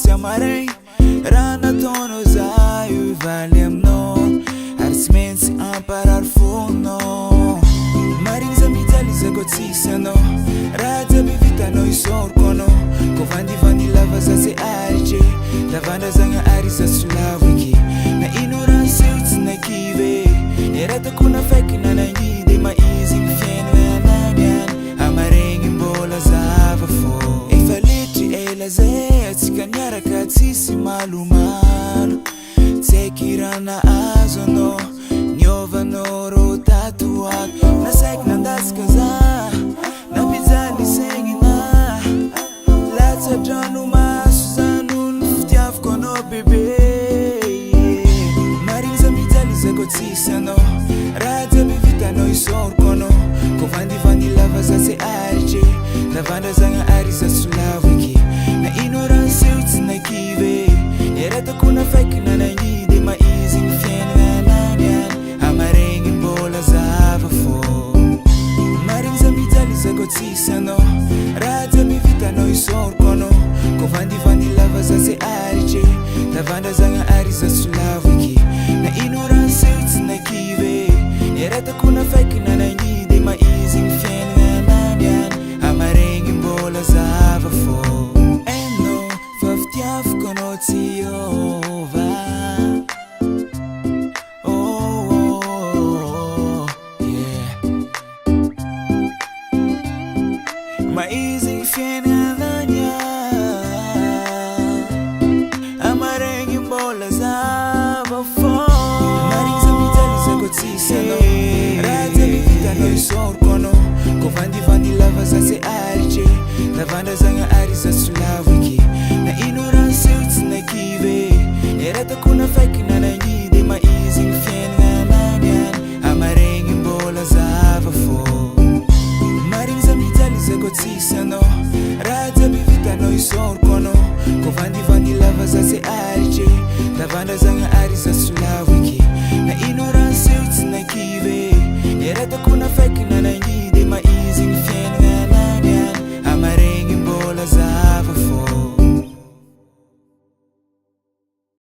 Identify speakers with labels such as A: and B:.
A: tsy amaray raha nataonao za io ivaly aminao ary tsy maintsy amparary fonao mariny za mijaly zako tsisy anao raha jiaby vitanao isoroko anao ko vandivany lava za zay aritry lavandrazagna ary za solavo eky na ino raha seho tsy nakivy eratako na faiky nanangidy maizy ny fiainana ananiany amaregny mbola zava fô efa letry ela zay atsika niaraka tsisy malomalo tsy haiky raha nahazo anao niovanao rô tatoato na saiky nandasika za nampijaly saigna latsadrano maso zano ny fitiavako anao bebe mariny za mijaly zako tsisy anao raha jiaby vitanao isoroko anao ko vandivany lava za zay aritry lavandrazagna ary za solavo eky na ino raha seho tsy nakivy eratako na faiky nanangidy maizy ny fiainana ananiany amaregny mbola zava fô mariny za mijaly zako tsisy anao raha jiaby vitanao isoroko anao ko vandivany lava za zay aritry lavandrazagna ary za solavo eky na ino raha seho tsy nakivy eratako na faiky nanangidy maizy ny fiainana ananiany amaregny mbola zava fô eno fa fitiavako anao tsy ova maizy ny fiainana amaregny mbola zava fô mariny za mijaly zako tsisy anao raha jiaby vitanao isoroko anao ko vandivany lava za zay aritry lavandrazagna ary za solavo eky na ino raha seho tsy nakivy eratako na faiky nanangidy maizy ny fiainana ananiany amaregny mbola zava fô mariny za mijaly zako tsisy anao raha jiaby vitanao isoroko anao ko vandivany lava za zay aritry lavandrazagna